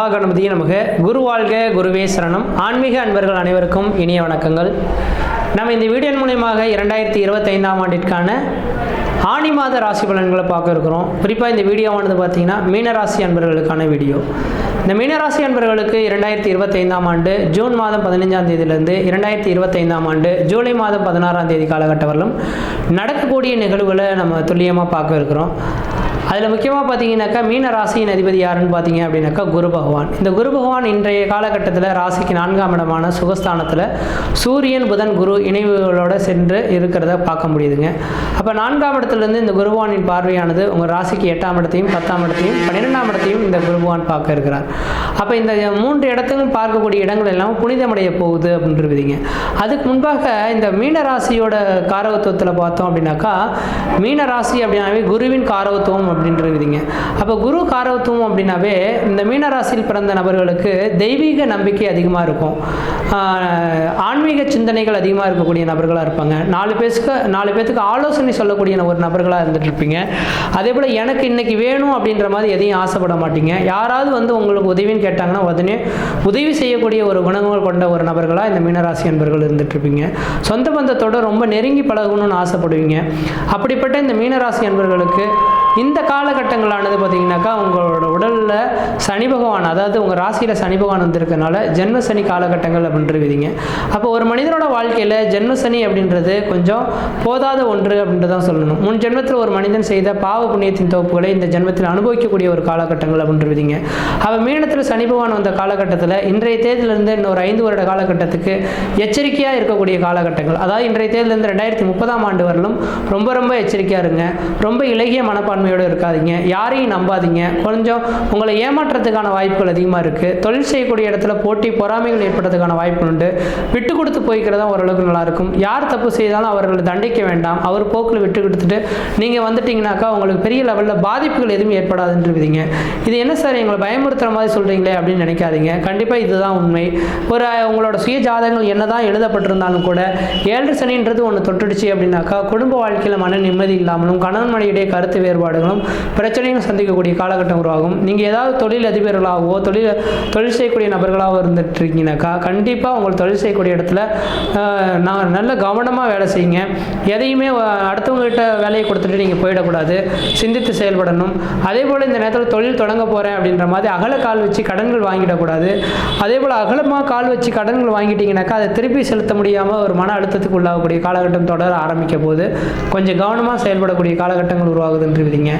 மகாகணபதியே நமக. குரு வாழ்க, குருவே சரணம். ஆன்மீக அன்பர்கள் அனைவருக்கும் இனிய வணக்கங்கள். நம்ம இந்த வீடியோ மூலமாக 2025ஆம் ஆண்டிற்கான ஆனி மாத ராசி பலன்களை பார்க்க இருக்கிறோம். குறிப்பாக இந்த வீடியோவானது பார்த்தீங்கன்னா மீனராசி அன்பர்களுக்கான வீடியோ. இந்த மீனராசி அன்பர்களுக்கு 2025ஆம் ஆண்டு ஜூன் மாதம் 15ஆம் தேதியிலிருந்து 2025ஆம் ஆண்டு ஜூலை மாதம் 16ஆம் தேதி காலகட்டம் வரலும் நடக்கக்கூடிய நிகழ்வுகளை நம்ம துல்லியமாக பார்க்க இருக்கிறோம். அதில் முக்கியமாக பார்த்தீங்கன்னாக்கா மீன ராசியின் அதிபதி யாருன்னு பார்த்தீங்க அப்படின்னாக்கா குரு பகவான். இந்த குரு பகவான் இன்றைய காலகட்டத்தில் ராசிக்கு 4ஆம் இடமான சுகஸ்தானத்தில் சூரியன் புதன் குரு இணைவுகளோடு சென்று இருக்கிறத பார்க்க முடியுதுங்க. அப்போ 4ஆம் இடத்துலேருந்து இந்த குரு பகவானின் பார்வையானது உங்கள் ராசிக்கு 8ஆம் இடத்தையும் 10ஆம் இடத்தையும் 12ஆம் இடத்தையும் இந்த குரு பகவான் பார்க்க இருக்கிறார். அப்போ இந்த 3 இடத்துக்கும் பார்க்கக்கூடிய இடங்கள் எல்லாம் புனிதமடைய போகுது அப்படின்றதுங்க. அதுக்கு முன்பாக இந்த மீன ராசியோட காரகத்துவத்தில் பார்த்தோம் அப்படின்னாக்கா மீன ராசி அப்படின்னாவே குருவின் காரகத்துவம் அப்படின்றதுங்க. அப்போ குரு காரகத்துவம் அப்படின்னாவே இந்த மீனராசியில் பிறந்த நபர்களுக்கு தெய்வீக நம்பிக்கை அதிகமாக இருக்கும், ஆன்மீக சிந்தனைகள் அதிகமாக இருக்கக்கூடிய நபர்களாக இருப்பாங்க. 4 பேருக்கு ஆலோசனை சொல்லக்கூடிய ஒரு நபர்களாக இருந்துட்டு இருப்பீங்க. அதே போல் எனக்கு இன்னைக்கு வேணும் அப்படின்ற மாதிரி எதையும் ஆசைப்பட மாட்டீங்க. யாராவது வந்து உங்களுக்கு உதவின்னு கேட்டாங்கன்னா உடனே உதவி செய்யக்கூடிய ஒரு குணங்கள் கொண்ட ஒரு நபர்களாக இந்த மீனராசி அன்பர்கள் இருந்துட்டு இருப்பீங்க. சொந்த பந்தத்தோடு ரொம்ப நெருங்கி பழகணும்னு ஆசைப்படுவீங்க. அப்படிப்பட்ட இந்த மீனராசி அன்பர்களுக்கு இந்த காலகட்டங்களானது பார்த்தீங்கன்னாக்கா உங்களோட உடலில் சனி பகவான், அதாவது உங்கள் ராசியில் சனி பகவான் வந்திருக்கனால ஜென்ம சனி காலகட்டங்கள் அப்படின்றதுங்க. அப்போ ஒரு மனிதனோட வாழ்க்கையில் ஜென்ம சனி அப்படின்றது கொஞ்சம் போதாத ஒன்று அப்படின்ட்டு தான் சொல்லணும். முன் ஜென்மத்தில் ஒரு மனிதன் செய்த பாவ புண்ணியத்தின் தொகுப்புகளை இந்த ஜென்மத்தில் அனுபவிக்கக்கூடிய ஒரு காலகட்டங்கள் அப்படின்றதுங்க. அப்போ மீனத்தில் சனி பகவான் வந்த காலகட்டத்தில் இன்றைய தேதியிலிருந்து இன்னொரு 5 வருட காலகட்டத்துக்கு எச்சரிக்கையாக இருக்கக்கூடிய காலகட்டங்கள். அதாவது இன்றைய தேதியிலிருந்து 2030ஆம் ஆண்டு வரலும் ரொம்ப எச்சரிக்கையாக இருங்க. ரொம்ப இலகிய மனப்பான்மை இருக்காதீங்க. யாரையும் நம்பாதீங்க. கொஞ்சம் உங்களை ஏமாற்றத்துக்கான வாய்ப்புகள் அதிகமாக இருக்குது. தொழில் செய்யக்கூடிய இடத்துல போட்டி பொறாமைகள் ஏற்படுறதுக்கான வாய்ப்புகள் உண்டு. விட்டு கொடுத்து போய்க்கிறதா ஓரளவுக்கு நல்லாயிருக்கும். யார் தப்பு செய்தாலும் அவர்களை தண்டிக்க வேண்டாம். அவர் போக்கில் விட்டு கொடுத்துட்டு நீங்கள் வந்துட்டீங்கன்னாக்கா உங்களுக்கு பெரிய லெவலில் பாதிப்புகள் எதுவும் ஏற்படாதுன்றீங்க. இது என்ன சார் எங்களை பயமுறுத்துற மாதிரி சொல்கிறீங்களே அப்படின்னு நினைக்காதீங்க. கண்டிப்பாக இதுதான் உண்மை. உங்களோட சுய ஜாதகங்கள் என்னதான் எழுதப்பட்டிருந்தாலும் கூட 7 சனின்றது ஒன்று தொட்டுடுச்சு அப்படின்னாக்கா குடும்ப வாழ்க்கையில் மன நிம்மதி இல்லாமலும் கணவன் மனைவியுடைய கருத்து வேறுபாடுகளும் பிரச்சனையும் சந்திக்கக்கூடிய காலகட்டம் உருவாகும். நீங்கள் ஏதாவது தொழில் அதிபர்களாகவோ தொழில் செய்யக்கூடிய நபர்களாகவோ இருந்துட்டு இருக்கீங்கன்னாக்கா கண்டிப்பாக உங்கள் தொழில் செய்யக்கூடிய இடத்துல நல்ல கவனமாக வேலை செய்யுங்க. எதையுமே அடுத்தவங்ககிட்ட வேலையை கொடுத்துட்டு நீங்கள் போயிடக்கூடாது. சிந்தித்து செயல்படணும். அதே போல் இந்த நேரத்தில் தொழில் தொடங்க போகிறேன் அப்படின்ற மாதிரி அகல கால் வச்சு கடன்கள் வாங்கிடக்கூடாது. அதே போல் அகலமாக கால் வச்சு கடன்கள் வாங்கிட்டீங்கன்னாக்கா அதை திருப்பி செலுத்த முடியாமல் ஒரு மன அழுத்தத்துக்கு உள்ளாகக்கூடிய காலகட்டம் தொடர ஆரம்பிக்க போது கொஞ்சம் கவனமாக செயல்படக்கூடிய காலகட்டங்கள் உருவாகுதுன்றீங்க.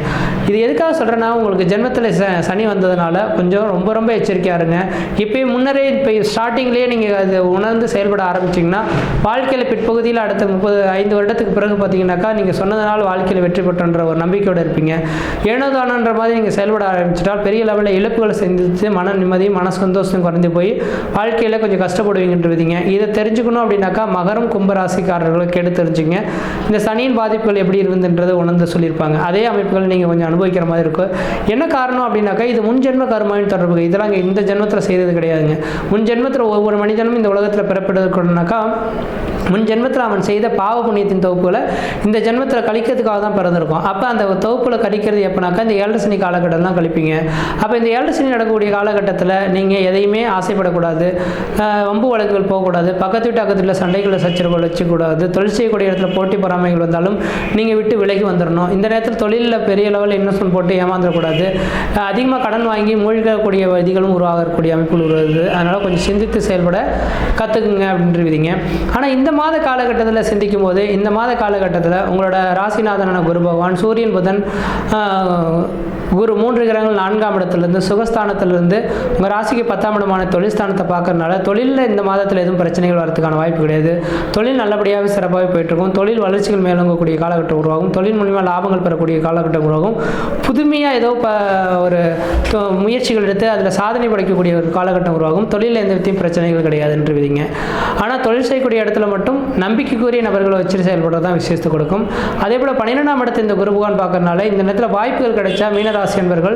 இது எதுக்காக சொல்கிறேன்னா உங்களுக்கு ஜென்மத்தில் சனி வந்ததுனால கொஞ்சம் ரொம்ப எச்சரிக்கையாக இருங்க. இப்போ முன்னரே இப்போ ஸ்டார்டிங்லேயே நீங்கள் அதை உணர்ந்து செயல்பட ஆரம்பிச்சிங்கன்னா வாழ்க்கையில் பிற்பகுதியில் அடுத்த 35 வருடத்துக்கு பிறகு பார்த்தீங்கன்னாக்கா நீங்கள் சொன்னதுனால வாழ்க்கையில் வெற்றி பெற்றன்ற ஒரு நம்பிக்கையோடு இருப்பீங்க. ஏனோதானன்ற மாதிரி நீங்கள் செயல்பட ஆரம்பிச்சிட்டால் பெரிய லெவலில் இழப்புகளை சந்தித்து மன நிம்மதி மன சந்தோஷம் குறைந்து போய் வாழ்க்கையில் கொஞ்சம் கஷ்டப்படுவீங்கன்றதுங்க. இதை தெரிஞ்சுக்கணும் அப்படின்னாக்கா மகரம் கும்பராசிக்காரர்களை கேட்டு தெரிஞ்சுங்க. இந்த சனியின் பாதிப்புகள் எப்படி இருந்துன்றதை உணர்ந்து சொல்லியிருப்பாங்க. அதே அமைப்புகள் நீங்கள் கொஞ்சம் அனுபவிக்கிற மாதிரி இருக்கும். என்ன காரணம் அப்படின்னாக்கா இது முன் ஜென்ம கர்மாவின் தொடர்பு. இதெல்லாம் இந்த ஜென்மத்தில் செய்தது கிடையாதுங்க. முன் ஜென்மத்தில் ஒவ்வொரு மனிதனும் இந்த உலகத்தில் பிறப்பிடுறதுக்குனாக்கா முன் ஜென்மத்தில் அவன் செய்த பாவ புண்ணியத்தின் தொகுப்புகளை இந்த ஜென்மத்தில் கழிக்கிறதுக்காக தான் பிறந்திருக்கும். அப்போ அந்த தொகுப்புகளை கழிக்கிறது எப்போனாக்கா இந்த 7 சனி காலகட்டம் தான் கழிப்பீங்க. அப்போ இந்த 7 சனி நடக்கக்கூடிய காலகட்டத்தில் நீங்கள் எதையுமே ஆசைப்படக்கூடாது. வம்பு வழக்குகள் போகக்கூடாது. பக்கத்து வீட்டு அக்கத்தில் சண்டைகளை சச்சரவுகள் வச்சுக்கூடாது. தொழில் செய்யக்கூடிய இடத்துல போட்டி பொறாமைகள் வந்தாலும் நீங்கள் விட்டு விலகி வந்துடணும். இந்த நேரத்தில் தொழிலில் பெரிய லெவலில் இன்வெஸ்ட்மெண்ட் போட்டு ஏமாந்துடக்கூடாது. அதிகமாக கடன் வாங்கி மூழ்கக்கூடிய விதிகளும் உருவாகக்கூடிய அமைப்புகள் உருவாகுது. அதனால் கொஞ்சம் சிந்தித்து செயல்பட கற்றுக்குங்க அப்படின்றீங்க. ஆனால் இந்த மாத காலகட்டத்தில் சிந்திக்கும் போது இந்த மாத காலகட்டத்தில் உங்களோட ராசிநாதனான குரு பகவான் சூரியன் புதன் குரு 3 கிரகங்கள் 4ஆம் இடத்துலேருந்து சுகஸ்தானத்திலிருந்து உங்கள் ராசிக்கு 10ஆம் இடமான தொழில் ஸ்தானத்தை பார்க்கறதுனால தொழிலில் இந்த மாதத்தில் எதுவும் பிரச்சனைகள் வரதுக்கான வாய்ப்பு கிடையாது. தொழில் நல்லபடியாகவே சிறப்பாகவே போயிட்டுருக்கும். தொழில் வளர்ச்சிகள் மேலோங்கக்கூடிய காலகட்டம் உருவாகும். தொழில் மூலிமா லாபங்கள் பெறக்கூடிய காலகட்டம் உருவாகும். புதுமையாக ஏதோ ஒரு முயற்சிகள் எடுத்து அதில் சாதனை படைக்கக்கூடிய ஒரு காலகட்டம் உருவாகும். தொழிலில் எந்த விதத்தையும் பிரச்சனைகள் கிடையாதுன்றீங்க. ஆனால் தொழில் செய்யக்கூடிய இடத்துல மட்டும் நம்பிக்கைக்குரிய நபர்களை வச்சு செயல்படுறது தான் விசேஷத்தை கொடுக்கும். அதே போல் 12ஆம் இடத்தை இந்த குரு பகவான் பார்க்கறதுனால இந்த நேரத்தில் வாய்ப்புகள் கிடைச்சா மீனராசி என்பர்கள்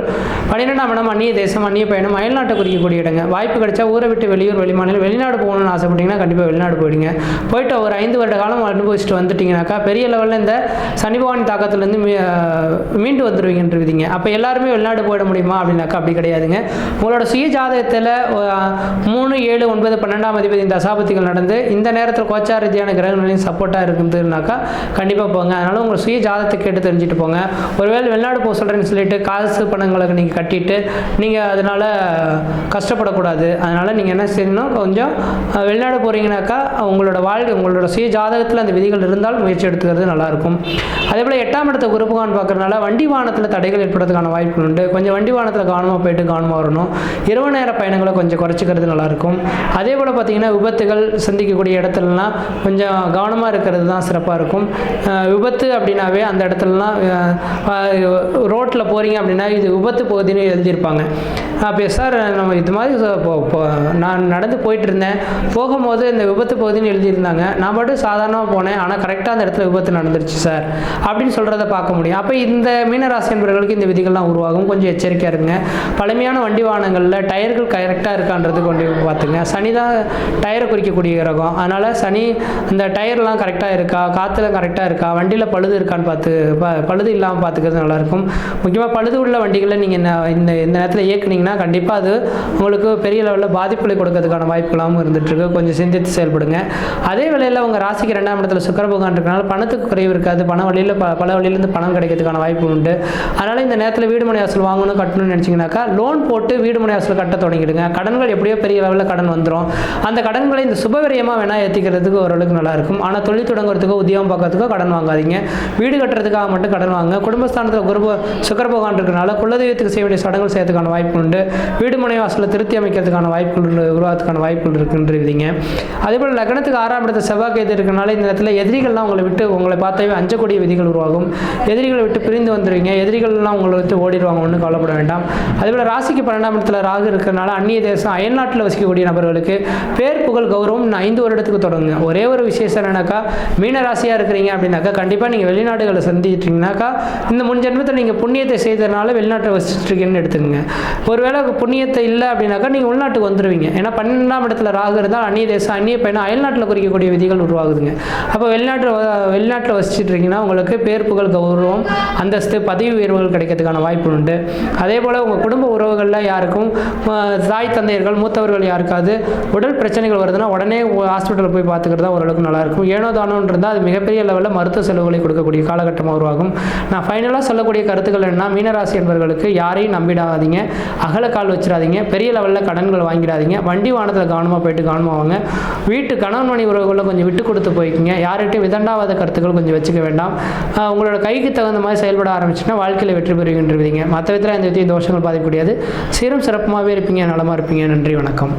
12ஆம் இடம் அந்நிய தேசம் அந்நிய பயணம் அயல்நாட்டை குறிக்கக்கூடிய இடங்க. வாய்ப்பு கிடைச்சா ஊரை விட்டு வெளியூர் வெளிமாநிலம் வெளிநாடு போகணும்னு ஆசைப்பட்டீங்கன்னா கண்டிப்பாக வெளிநாடு போயிடுங்க. போயிட்டு ஒரு 5 வருட காலம் அனுபவிச்சுட்டு வந்துட்டிங்கனாக்கா பெரிய லெவலில் இந்த சனி பகவான் தாக்கத்துலேருந்து மீண்டு வந்துடுவீங்கன்றீங்க. அப்போ எல்லாருமே வெளிநாடு போயிட முடியுமா அப்படின்னாக்கா அப்படி கிடையாதுங்க. உங்களோட சுய ஜாதகத்தில் 3, 7, 9, 12ஆம் அதிபதி இந்த தசாபதிகள் நடந்து இந்த நேரத்தில் கோச்சார ரீதியான கிரகங்களையும் சப்போர்ட்டாக இருக்குதுன்னாக்கா கண்டிப்பாக போங்க. அதனால் உங்கள் சுய ஜாதகத்தை கேட்டு தெரிஞ்சுட்டு போங்க. ஒருவேளை வெளிநாடு போக சொல்கிறேன்னு சொல்லிட்டு காசு பணங்களை நீங்கள் கட்டிட்டு நீங்கள் அதனால் கஷ்டப்படக்கூடாது. அதனால் நீங்கள் என்ன செய்யணும், கொஞ்சம் வெளிநாடு போகிறீங்கனாக்கா உங்களோட வாழ்க்கை உங்களோட சுய ஜாதகத்தில் அந்த விதிகள் இருந்தால் முயற்சி எடுத்துக்கிறது நல்லாயிருக்கும். அதே போல் 8ஆம் இடத்த குரு பகவான் பார்க்கறதுனால வண்டி வாகனத்தில் தடைகள் ஏற்படுறதுக்கான வாய்ப்புகள் உண்டு. கொஞ்சம் வண்டி வாகனத்தில் கவனமாக போயிட்டு கவனமாக வரணும். இரவு நேர பயணங்களை கொஞ்சம் குறைச்சிக்கிறது நல்லாயிருக்கும். அதே போல் பார்த்திங்கன்னா விபத்துகள் சந்திக்கக்கூடிய இடத்துலலாம் கொஞ்சம் கவனமாக இருக்கிறது தான் சிறப்பாக இருக்கும். விபத்து அப்படின்னாவே அந்த இடத்துலலாம் ரோட்டில் போகிறீங்க அப்படின்னா இது விபத்து பகுதின்னு எழுதியிருப்பாங்க. அப்போ சார் நம்ம இது மாதிரி நான் நடந்து போயிட்டு இருந்தேன், போகும்போது இந்த விபத்து பகுதின்னு எழுதியிருந்தாங்க, நான் பாட்டு சாதாரணமாக போனேன், ஆனால் கரெக்டாக அந்த இடத்துல விபத்து நடந்துருச்சு சார் அப்படின்னு சொல்கிறத பார்க்க முடியும். அப்போ இந்த மீனராசி என்பவர்களுக்கு இந்த விதிகள்லாம் உருவாகும். கொஞ்சம் எச்சரிக்கையாக இருங்க. பழமையான வண்டி வாகனங்களில் டயர்கள் கரெக்டாக இருக்கான்றது கொண்டு பார்த்துங்க. சனி தான் டயரை குறிக்கக்கூடிய கிரகம். அதனால் சனி இந்த டயர்லாம் கரெக்டாக இருக்கா, காற்றுல கரெக்டாக இருக்கா, வண்டியில் பழுது இருக்கான்னு பழுது இல்லாமல் பார்த்துக்கிறது நல்லாயிருக்கும். முக்கியமாக பழுது உள்ள வண்டிகளை நீங்கள் இந்த நேரத்தில் இயக்குனீங்கன்னா கண்டிப்பாக அது உங்களுக்கு பெரிய லெவலில் பாதிப்புகளை கொடுக்கறதுக்கான வாய்ப்புகளாகவும் இருந்துகிட்ருக்கு. கொஞ்சம் சிந்தித்து செயல்படுங்க. அதே வேளையில் உங்கள் ராசிக்கு 2ஆம் இடத்துல சுக்கிர பகவான் இருக்கனால பணத்துக்கு குறைவு இருக்காது. பண வழியில் பல வழியிலேருந்து பணம் கிடைக்கிறதுக்கான வாய்ப்பு உண்டு. அதனால் இந்த நேரத்தில் வீடு மனை வாசல் வாங்கணும் கட்டணும்னு நினச்சிங்கனாக்கா லோன் போட்டு வீடு மனை வாசல் கட்ட தொடங்கிடுங்க. கடன்கள் எப்படியோ பெரிய லெவலில் கடன் வந்துடும். அந்த கடன்களை இந்த சுபவிரயமாக வேணால் ஏற்றிக்கிறதுக்கு ஓரளவுக்கு நல்லாயிருக்கும். ஆனால் தொழில் தொடங்குறதுக்கோ உத்தியோகம் பார்க்கறதுக்கோ கடன் வாங்காதீங்க. வீடு கட்டுறதுக்காக மட்டும் கடன் வாங்க. குடும்பஸ்தானத்தில் சுக்கிர பகவான் இருக்கனால குலதெய்வத்துக்கு செய்ய வேண்டிய சடங்குகள் செய்யறதுக்கான வாய்ப்பு உண்டு. வீடு மனை வாசலை திருத்தி அமைக்கிறதுக்கான வாய்ப்புகள் உருவாகிறதுக்கான வாய்ப்புகள் இருக்குன்றீங்க. அதே போல் லக்னத்துக்கு 6ஆம் இடத்துல செவ்வாய் கேது இருக்கனால இந்த இடத்துல எதிரிகள்லாம் உங்களை பார்த்தாவே அஞ்சக்கூடிய விதிகள் உருவாகும். எதிரிகளை விட்டு பிரிந்து வந்துடுவீங்க. எதிரிகள்லாம் உங்களை விட்டு ஓடிடுவாங்க, ஒன்றும் கவலைப்பட வேண்டாம். அதேபோல் ராசிக்கு 12ஆம் இடத்துல ராகு இருக்கிறனால அந்நிய தேசம் அயல்நாட்டில் வசிக்கக்கூடிய நபர்களுக்கு பேர் புகழ் கௌரவம் 5 வருடத்துக்கு தொடங்குங்க. ஒரே ஒரு விசேஷம் என்னன்னாக்கா மீன ராசியாக இருக்கிறீங்க அப்படின்னாக்கா கண்டிப்பாக நீங்கள் வெளிநாடுகளை சந்திச்சிட்டிங்கனாக்கா இந்த முன் ஜென்மத்தில் நீங்கள் புண்ணியத்தை செய்ததுனால வெளிநாட்டை வசிச்சிருக்கீங்கன்னு எடுத்துக்கோங்க. ஒருவேளை புண்ணியத்தை இல்லை அப்படின்னாக்கா நீங்கள் உள்நாட்டுக்கு வந்துடுவீங்க. ஏன்னா 12ஆம் இடத்துல ராகு இருந்தால் அந்நிய தேசம் அந்நிய பயணம் அயல்நாட்டில் குறிக்கக்கூடிய விதிகள் உருவாகுதுங்க. அப்போ வெளிநாட்டில் வசிச்சுட்டு இருக்கீங்கன்னா உங்களுக்கு பேர் புகழ் கௌரவம் அந்தஸ்து பதவி உயர்வுகள் கிடைக்கிறதுக்கான வாய்ப்பு உண்டு. அதே போல் உங்கள் குடும்ப உறவுகளில் யாருக்கும் தாய் தந்தையர்கள் மூத்தவர்கள் யாருக்காவது உடல் பிரச்சனைகள் வருதுன்னா உடனே ஹாஸ்பிட்டலில் போய் பார்த்துக்கிறது தான் ஓரளவுக்கு நல்லாயிருக்கும். ஏனோ தானோன்னு இருந்தால் அது மிகப்பெரிய லெவலில் மருத்துவ செலவுகளை கொடுக்கக்கூடிய காலகட்டமாக உருவாகும். நான் ஃபைனலாக சொல்லக்கூடிய கருத்துக்கள் என்ன, மீனராசி என்பவர்களுக்கு யாரையும் நம்பிடாதீங்க, அகலக்கால் வச்சிடாதீங்க, பெரிய லெவலில் கடன்கள் வாங்கிடாதீங்க, வண்டி வாகனத்தில் கவனமாக போயிட்டு கவனமாக வாங்க, வீட்டு கணவன் மணி உறவுகளில் கொஞ்சம் விட்டு கொடுத்து போய்க்குங்க, யார்கிட்டையும் விதண்டாவாத கருத்துக்கள் கொஞ்சம் வச்சுக்க வேண்டாம். உங்களோட கைக்கு தகுந்த மாதிரி செயல்பட ஆரம்பிச்சுன்னா வாழ்க்கையில் வெற்றி பெறுவீங்கன்றீங்க. மற்ற விதத்தில் இந்த வித்தியை தோஷங்கள் பாதிக்கக்கூடியது. சீரும் சிறப்புமாகவே இருப்பீங்க, நலமாக இருப்பீங்க. நன்றி, வணக்கம்.